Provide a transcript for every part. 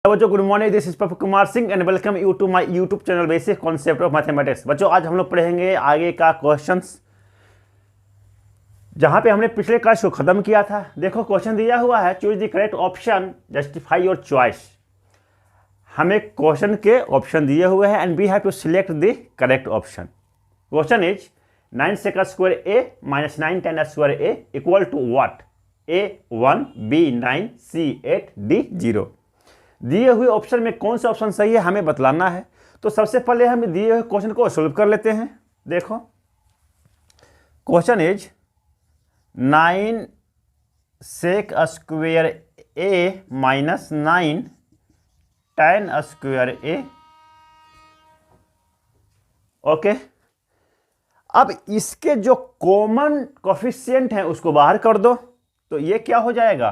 बच्चों good morning, this is Pappu Kumar Singh and welcome you to my YouTube channel basic concept of mathematics. बच्चों आज हम लोग पढ़ेंगे आगे का क्वेश्चंस, जहां पे हमने पिछले क्लास को खत्म किया था। देखो क्वेश्चन दिया हुआ है, choose the correct option, justify your choice. हमें क्वेश्चन के ऑप्शन दिए हुए हैं and we have to select the correct option. Question is 9 sec square a minus 9 tan square a equal to what? a 1, b 9, c 8, d 0। दिए हुए option में कौन सा ऑप्शन सही है हमें बतलाना है। तो सबसे पहले हम दिए हुए क्वेश्चन को सॉल्व कर लेते हैं। देखो question is 9 sec square a minus 9 tan square a। Okay, अब इसके जो कॉमन कोफिशिएंट हैं उसको बाहर कर दो, तो ये क्या हो जाएगा?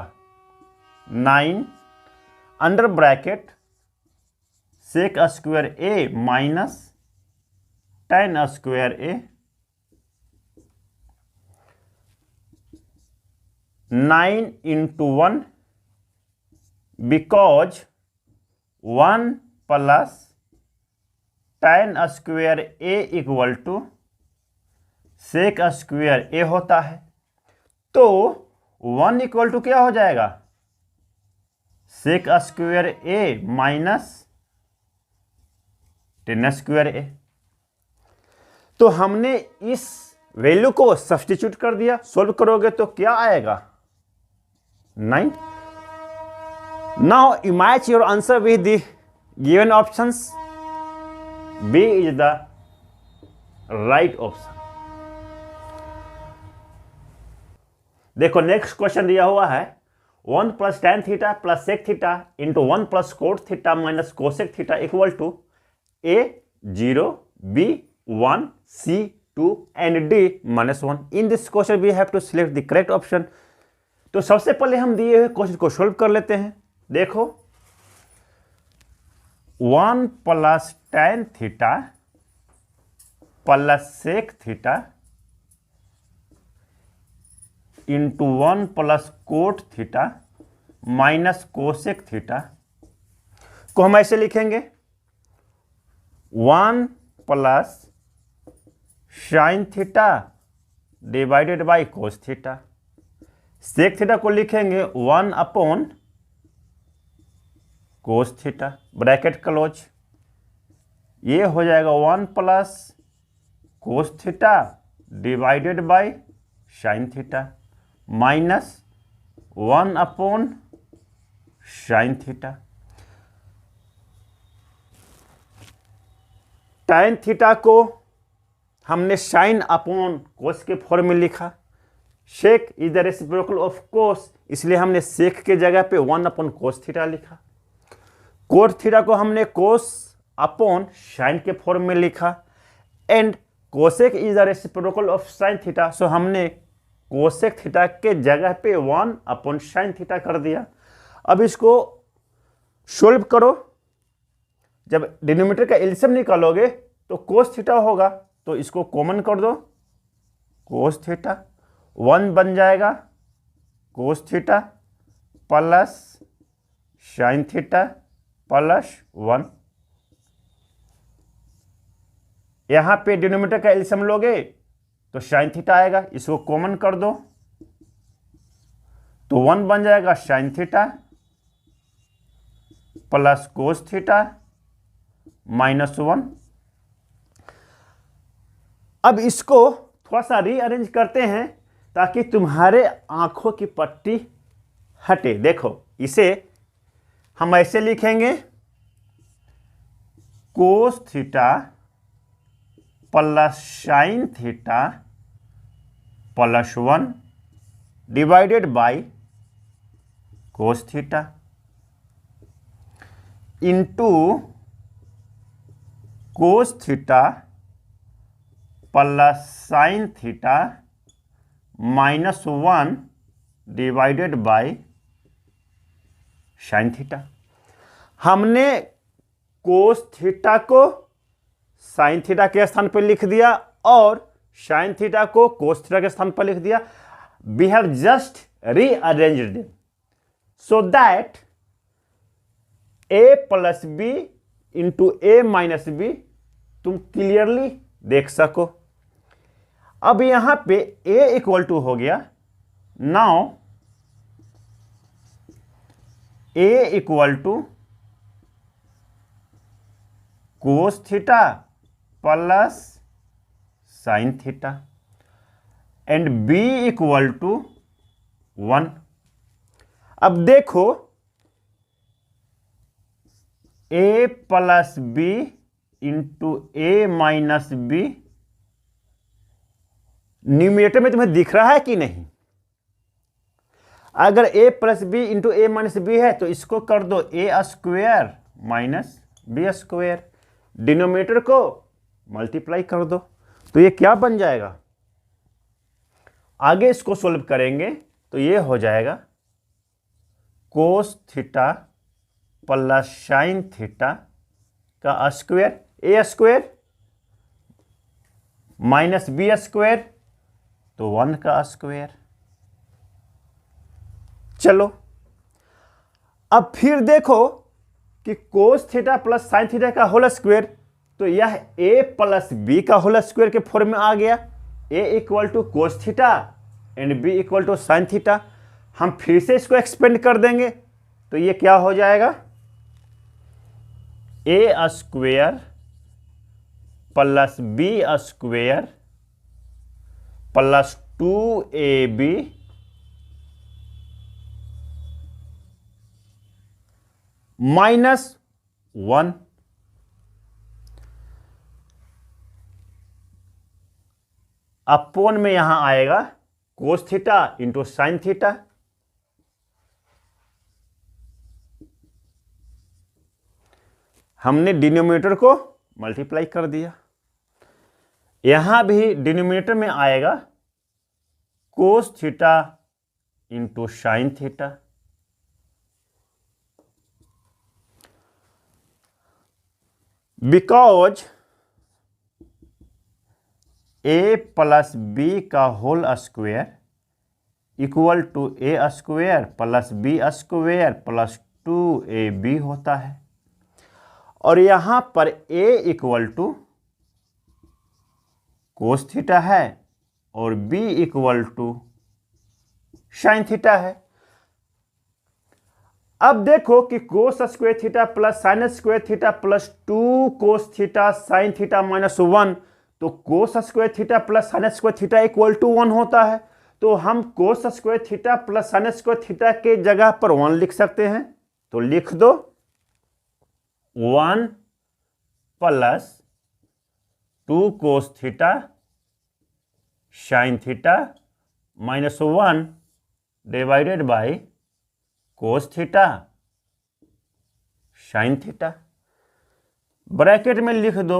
9 under bracket sec square a minus tan square a, 9 into 1 because 1 plus tan square A equal to sec square a होता है। तो 1 इक्वल टू क्या हो जाएगा? Sec square a minus tan square a. तो हमने इस वैल्यू को सब्स्टिट्यूट कर दिया। सॉल्व करोगे तो क्या आएगा? 9। Now match your answer with the given options. B is the right option. देखो नेक्स्ट क्वेश्चन दिया हुआ है 1 plus tan theta plus sec theta into 1 plus cot theta minus cosec theta equal to a 0, b 1, c 2 and d -1। In this question we have to select the correct option. तो सबसे पहले हम दिए हुए question को solve कर लेते हैं। देखो 1 plus tan theta plus sec theta into 1 plus cot theta minus cosec theta को हम ऐसे लिखेंगे 1 plus sine theta divided by cos theta. Sec theta को लिखेंगे 1 upon cos theta, bracket close. ये हो जाएगा 1 plus cos theta divided by sine theta minus 1 upon sine theta. tan theta को हमने साइन अपॉन कोस के फॉर्म में लिखा। Sec is the reciprocal of cos, इसलिए हमने सेक के जगह पे 1 अपॉन कोस थीटा लिखा। कोट थीटा को हमने कोस अपॉन साइन के फॉर्म में लिखा and cosec is the reciprocal of sine theta, so हमने कोसेक थीटा के जगह पे 1 अपॉन साइन थीटा कर दिया। अब इसको सोल्व करो। जब डिनोमिनेटर का एलसीएम निकालोगे तो कोस थीटा होगा, तो इसको कॉमन कर दो। कोस थीटा 1 बन जाएगा cos theta plus sine theta plus 1। यहां पे डिनोमिनेटर का एलसीएम लोगे तो साइन थीटा आएगा, इसको कॉमन कर दो तो 1 बन जाएगा sine theta plus cos theta minus 1। अब इसको थोड़ा सा रीअरेंज करते हैं ताकि तुम्हारे आंखों की पट्टी हटे। देखो इसे हम ऐसे लिखेंगे कोस theta plus sine theta plus 1 divided by cos theta into cos theta plus sine theta minus 1 divided by sine theta. हमने कोस थीटा को साइन थीटा के स्थान पर लिख दिया और साइन थीटा को कोस थीटा के स्थान पर लिख दिया। We have just rearranged them so that A plus B into A minus B तुम क्लियरली देख सको। अब यहां पे ए इक्वल टू हो गया, now a equal to cos theta plus sine theta and B equal to 1। अब देखो a plus B into A minus b numerator में तुम्हें दिख रहा है कि नहीं? अगर a plus B into A minus b है तो इसको कर दो a square minus B square, denominator को मल्टीप्लाई कर दो, तो ये क्या बन जाएगा? आगे इसको सोल्व करेंगे तो ये हो जाएगा cos theta plus sine theta का square, a square minus B square तो 1 का स्क्वायर। चलो अब फिर देखो कि cos theta plus sine theta का होल स्क्वायर, तो यह ए प्लस बी का होल स्क्वायर के फॉर्म में आ गया। A equal to cos theta and B equal to sine theta. हम फिर से इसको एक्सपेंड कर देंगे तो ये क्या हो जाएगा? ए square plus b square plus 2ab minus 1। Upon में यहां आएगा cos theta into sine theta. हमने डिनोमिनेटर को मल्टीप्लाई कर दिया, यहां भी डिनोमिनेटर में आएगा cos theta into sine theta. Because A plus b का whole square equal to A square plus b square plus 2ab होता है, और यहां पर a equal to cos theta है और b equal to sine theta है। अब देखो कि cos square theta plus sine square theta plus 2 cos theta sine theta minus 1, तो cos square theta plus sine square theta equal to 1 होता है। तो हम cos square theta plus sine square theta के जगह पर 1 लिख सकते हैं, तो लिख दो 1 plus 2 cos theta sine theta minus 1 divided by cos theta sine theta. Bracket में लिख दो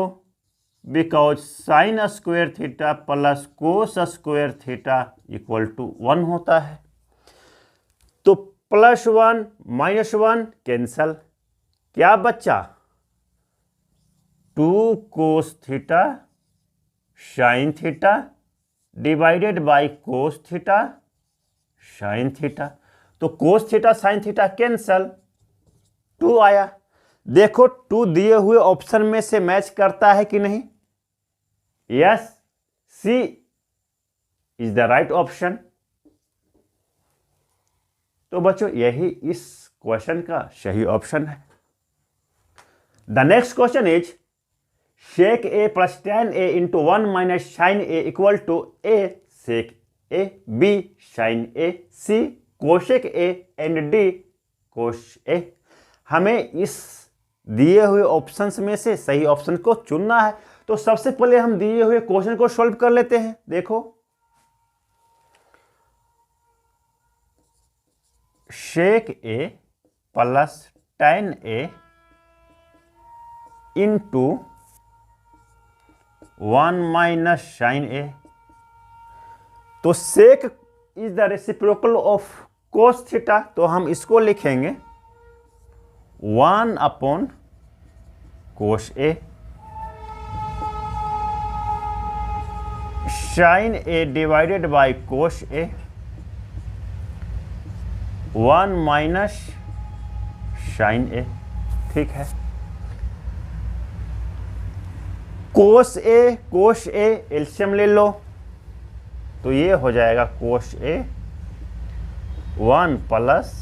because sine square theta plus cos square theta equal to 1 होता है। तो प्लस 1 माइनस 1 कैंसल, क्या बच्चा? 2 cos theta sine theta divided by cos theta sine theta. तो cos theta sine theta cancel, 2 आया। देखो 2 दिए हुए ऑप्शन में से मैच करता है कि नहीं? Yes, C is the right option. तो बच्चों यही इस क्वेश्चन का सही ऑप्शन है। The next question is sec A plus tan a into 1 minus sine A equal to a sec a b sine a c cosec a and d cos a। हमें इस दिए हुए ऑप्शंस में से सही ऑप्शन को चुनना है। तो सबसे पहले हम दिए हुए क्वेश्चन को सॉल्व कर लेते हैं। देखो sec a plus tan a into 1 minus sine a, तो sec is the reciprocal of cos theta, तो हम इसको लिखेंगे 1 upon cos a, sine A divided by cos a, 1 minus sine a. ठीक है। कोस ए एलसीएम ले लो तो ये हो जाएगा cos a 1 plus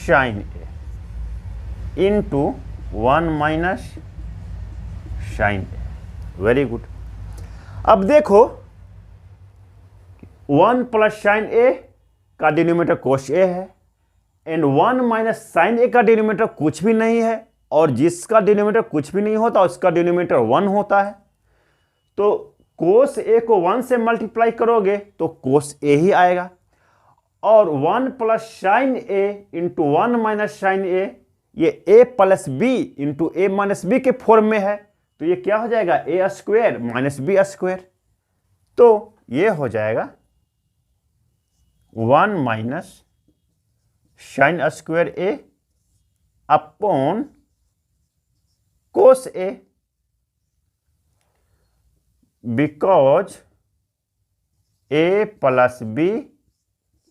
sine A into 1 minus sine a. Very good. अब देखो 1 प्लस साइन ए का डिनोमिनेटर कोस ए है एंड 1 माइनस साइन ए का डिनोमिनेटर कुछ भी नहीं है, और जिसका डिनोमिनेटर कुछ भी नहीं होता उसका डिनोमिनेटर 1 होता है। तो कोस ए को 1 से मल्टीप्लाई करोगे तो कोस ए ही आएगा, और 1 plus sine A into 1 minus sine A, ये A plus B into A minus B के फॉर्म में है, तो ये क्या हो जाएगा ए स्क्वायर माइनस बी स्क्वायर। तो ये हो जाएगा 1 minus sine square A upon cos A, because A plus B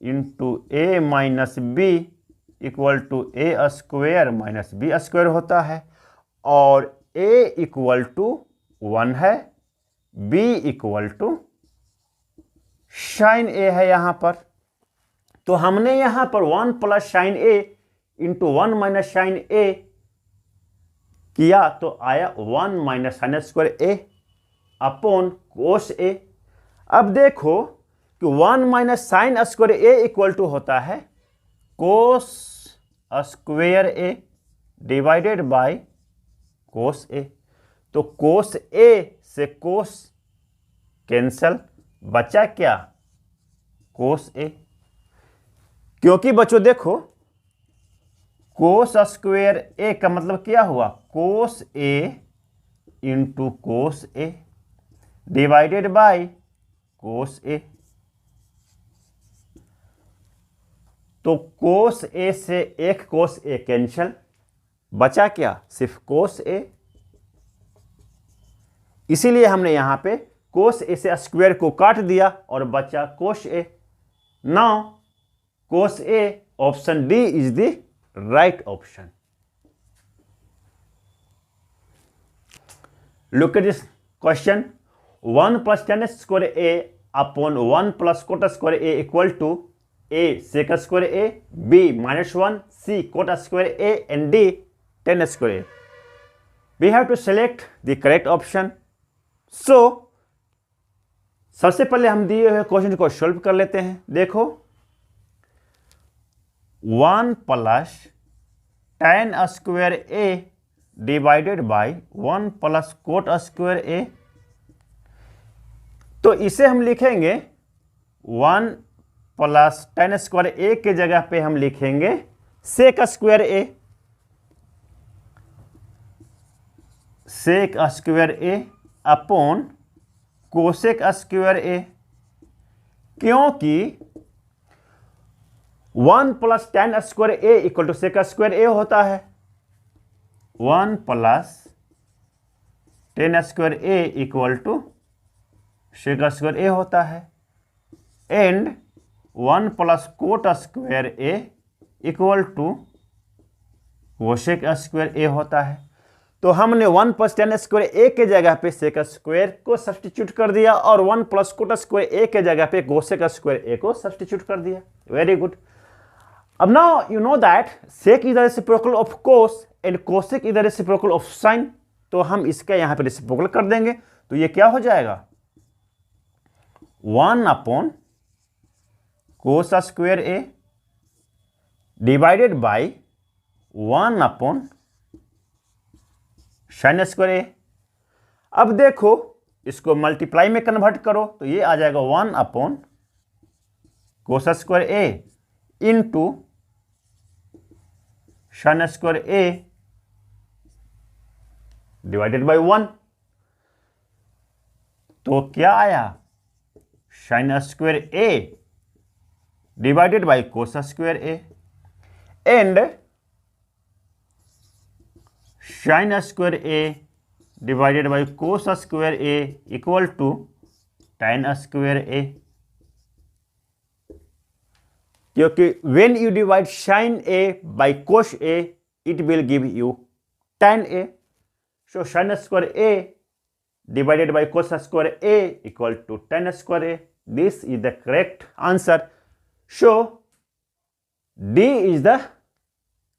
into A minus B equal to A square minus B square होता है, और ए इक्वल टू 1 है, B equal to sine a है यहां पर। तो हमने यहां पर 1 plus sine A into 1 minus sine a किया तो आया 1 minus sine square A upon cos a. अब देखो कि 1 minus sine square A equal to होता है cos square a divided by cos a. तो कोस ए से कोस कैंसल, बचा क्या कोस ए, क्योंकि बच्चों देखो कोस स्क्वायर ए का मतलब क्या हुआ cos a into cos A divided by cos a. तो कोस ए से एक कोस ए कैंसिल, बचा क्या सिर्फ कोस ए। इसीलिए हमने यहां पे कोस ए से स्क्वायर को काट दिया और बचा cos a. Now cos a option D is the right option. Look at this question. 1 plus tan square A upon 1 plus cot square A equal to A sec square a, B -1, C cot square a and D tan square a. We have to select the correct option. So सबसे पहले हम दिए हुए question को solve कर लेते हैं। देखो 1 plus tan square a divided by 1 plus cot square a, तो इसे हम लिखेंगे 1 प्लस tan स्क्वायर ए के जगह पे हम लिखेंगे sec square a, sec square A upon cosec square a, क्योंकि 1 plus tan square A equal to sec square a होता है। 1 plus tan square A equal to sec square a होता है, and 1 plus cot square A equal to cosec square a होता है। तो हमने 1 plus tan square ए के जगह पे सेक स्क्वायर को सब्स्टिट्यूट कर दिया और 1 प्लस कोट स्क्वायर ए के जगह पे कोसेक स्क्वायर ए को सब्स्टिट्यूट कर दिया। Very good. अब now you know that sec is the reciprocal of cos and cosec is the reciprocal of sine, तो हम इसका यहां पे रेसिप्रोकल कर देंगे। तो ये क्या हो जाएगा 1 upon cos square a divided by 1 upon sine square a. अब देखो इसको मल्टीप्लाई में कन्वर्ट करो तो ये आ जाएगा 1 upon cos square a into sine square a divided by 1। तो क्या आया sine square a divided by cos square a, and sine square a divided by cos square A equal to tan square a, क्योंकि when you divide sine a by cos a it will give you tan A. So sin square A divided by cos square A equal to tan square A. This is the correct answer. So D is the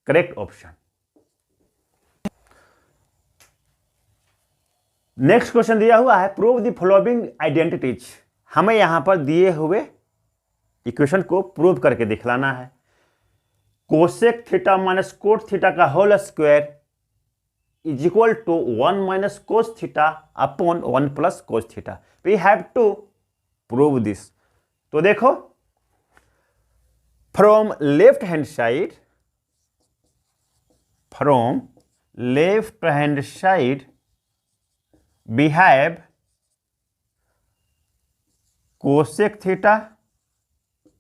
correct option. Next question दिया हुआ है prove the following identities. हमें यहां पर दिए हुए equation को prove करके दिखलाना है। Cosec theta minus cot theta का whole square is equal to 1 minus cos theta upon 1 plus cos theta. We have to prove this. तो देखो, from left hand side we have cosec theta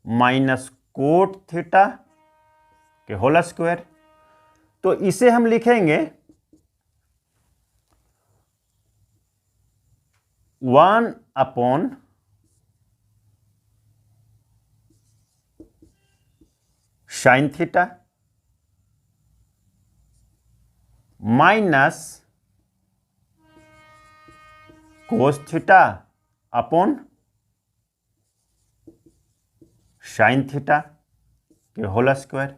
minus cot theta के whole square. तो इसे हम लिखेंगे 1 upon sine theta minus cos theta upon sine theta के whole square.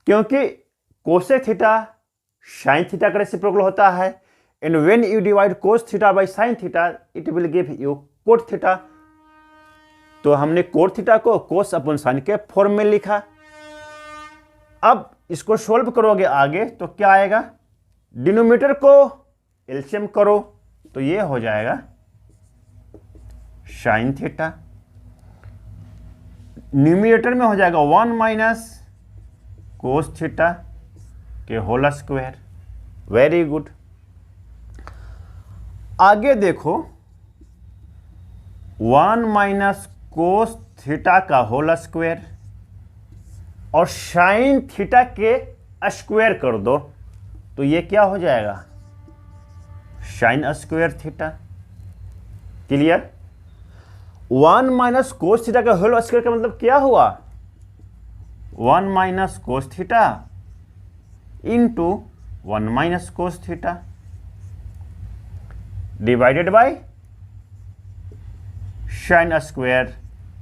क्योंकि cosec theta sine theta का रेसिप्रोकल होता है, and when you divide cos theta by sine theta it will give you cot theta. तो हमने coat theta को कोस upon sine के form में लिखा। अब इसको सोल्व करोगे आगे तो क्या आएगा, डिनोमिनेटर को एलसीएम करो तो ये हो जाएगा साइन थीटा, न्यूमरेटर में हो जाएगा 1 माइनस कोस थीटा के होल स्क्वायर। Very good. आगे देखो, 1 माइनस कोस थीटा का होल स्क्वायर और साइन थीटा के स्क्वायर कर दो तो ये क्या हो जाएगा, sign square theta. Clear. 1 minus cos theta का होल स्क्वायर का मतलब क्या हुआ, 1 minus cos theta into 1 minus cos theta divided by sine square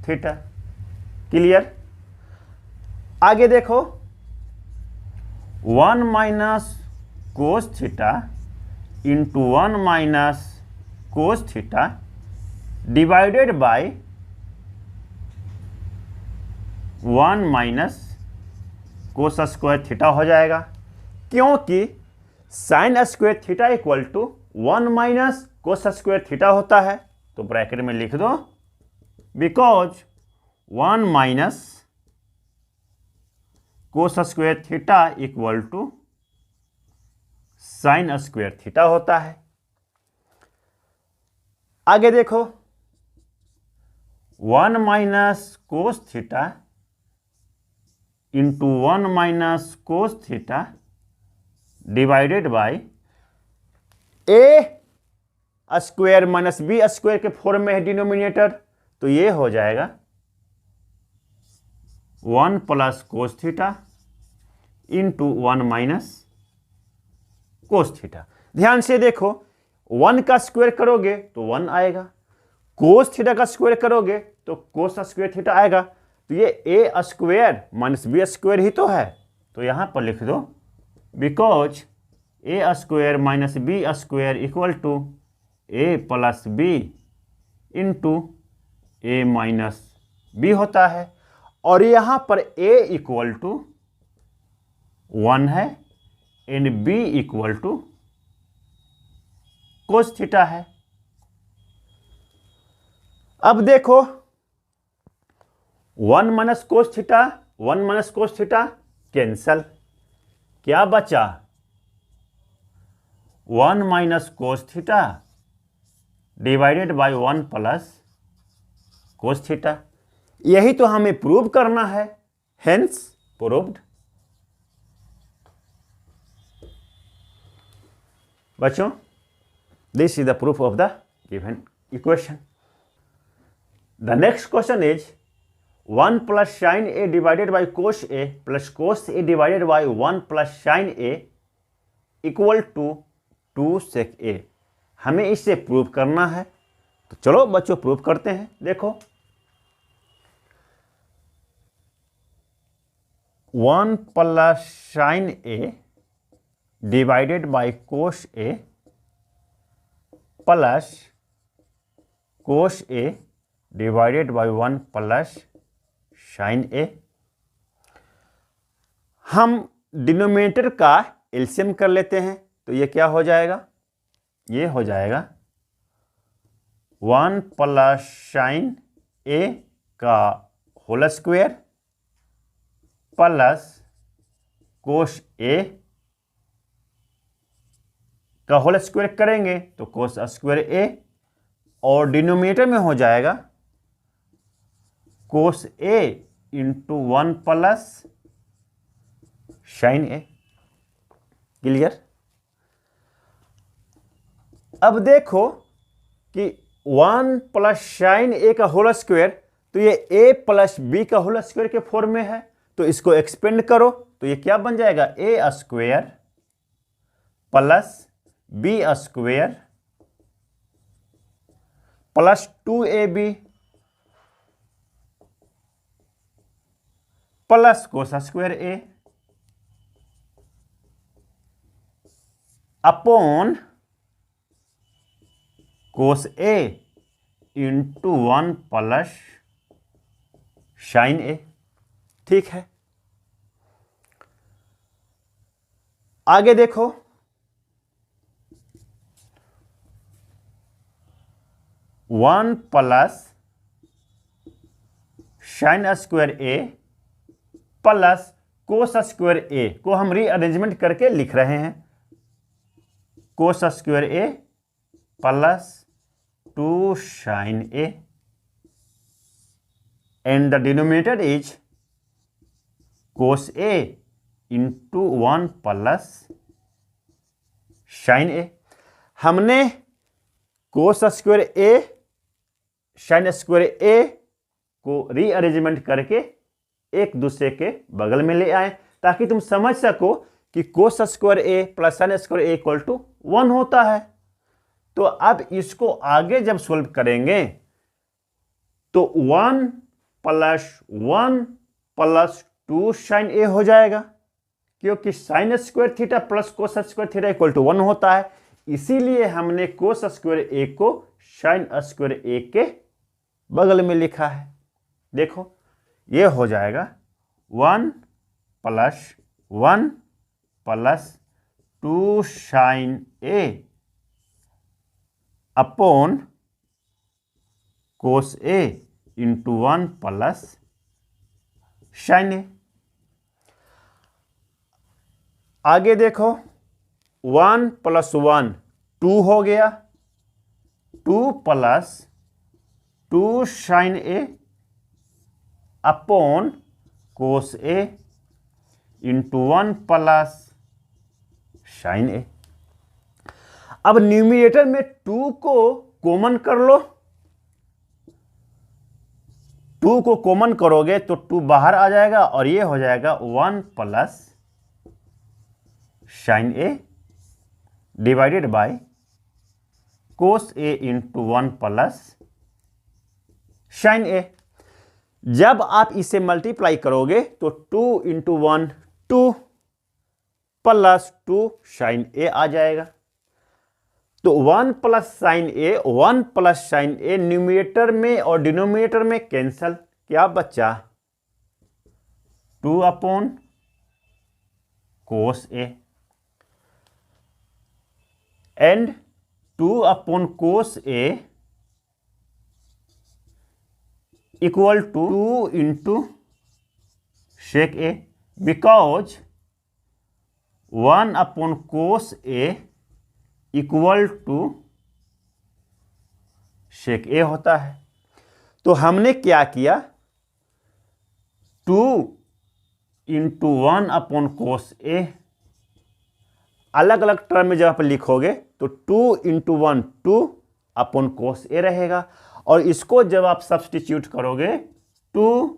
theta. Clear. आगे देखो, 1 minus cos theta into 1 minus cos theta divided by 1 minus cos square theta हो जाएगा। क्योंकि sine square theta equal to 1 minus cos square theta होता है। तो bracket में लिख दो, because 1 minus cos square theta equal to sine square theta होता है। आगे देखो, 1 minus cos theta into 1 minus cos theta divided by A square minus B square के फॉर्म में है डिनोमिनेटर, तो ये हो जाएगा 1 plus cos theta into 1 minus cos theta. ध्यान से देखो, 1 का स्क्वायर करोगे तो 1 आएगा, कोस थीटा का स्क्वायर करोगे तो कोस स्क्वायर थीटा आएगा। तो ये A square minus B square ही तो है। तो यहां पर लिख दो, because A square minus B square equal to A plus B into A minus B होता है। और यहां पर ए इक्वल टू 1 है and B equal to cos theta है। अब देखो, 1 minus cos theta 1 minus cos theta cancel, क्या बचा 1 minus cos theta divided by 1 plus cos theta. यही तो हमें प्रूव करना है, हेंस प्रूव्ड। बच्चों, this is the proof of the given equation. The next question is, 1 plus sine A divided by cos A plus cos A divided by 1 plus sine A equal to 2 sec A. हमें इसे prove करना है, तो चलो बच्चों prove करते हैं। देखो 1 plus sine A divided by cos A plus cos A divided by 1 plus sine a. हम डिनोमिनेटर का एलसीएम कर लेते हैं, तो ये क्या हो जाएगा, ये हो जाएगा 1 प्लस साइन ए का होल स्क्वायर प्लस कोस ए का होल स्क्वायर करेंगे तो कोस स्क्वायर ए, और डिनोमिनेटर में हो जाएगा cos a into 1 plus sine A. Clear. अब देखो कि 1 प्लस साइन ए का होल स्क्वायर, तो ये ए प्लस बी का होल स्क्वायर के फॉर्म में है, तो इसको एक्सपेंड करो तो ये क्या बन जाएगा, ए square plus b square plus 2ab plus cos square A upon cos a into 1 plus sine a. ठीक है, आगे देखो 1 plus sine square A plus cos square a को हम रीअरेंजमेंट करके लिख रहे हैं, cos square A plus 2 sine a and the denominator is cos a into 1 plus sine a. हमने cos square a sine square a को rearrangement करके एक दूसरे के बगल में ले आए, ताकि तुम समझ सको कि cos square A plus sine square A equal to 1 होता है। तो अब इसको आगे जब सोल्व करेंगे तो 1 प्लस 2 साइन ए हो जाएगा, क्योंकि sine square theta plus cos square theta equal to 1 होता है। इसीलिए हमने कोस स्क्वायर ए को साइन स्क्वायर ए के बगल में लिखा है। देखो ये हो जाएगा 1 plus 2 sine A upon cos a into 1 plus sine ए। आगे देखो 1 प्लस 1 2 हो गया, 2 plus 2 sine A upon cos a into 1 plus sine ए। अब न्यूमरेटर में 2 को कॉमन कर लो, 2 को कॉमन करोगे तो 2 बाहर आ जाएगा और ये हो जाएगा 1 plus sine A divided by cos a into 1 plus sine a. जब आप इसे मल्टीप्लाई करोगे तो 2 इंटू 1 2 प्लस 2 साइन ए आ जाएगा। तो 1 प्लस साइन ए न्यूमरेटर में और डिनोमिनेटर में कैंसल, क्या बचा 2 upon cos a and 2 upon cos a equal to 2 into sec a, because 1 upon cos a equal to sec a होता है। तो हमने क्या किया, 2 इंटू 1 अपॉन कोस ए, अलग अलग टर्म में जब आप लिखोगे तो 2 इंटू 1 2 अपॉन कोस ए रहेगा, और इसको जब आप सब्सटीट्यूट करोगे 2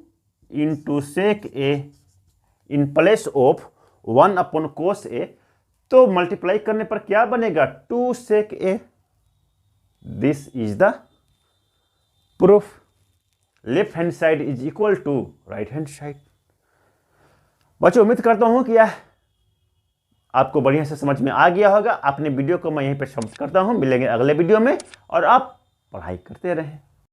into sec a in place of 1 upon cos a, तो मल्टीप्लाई करने पर क्या बनेगा 2 sec a. This is the proof. Left hand side is equal to right hand side. बच्चों उम्मीद करता हूं कि यह आपको बढ़िया से समझ में आ गया होगा। अपने वीडियो को मैं यहीं पर समाप्त करता हूं, मिलेंगे अगले वीडियो में, और आप पढ़ाई करते रहें।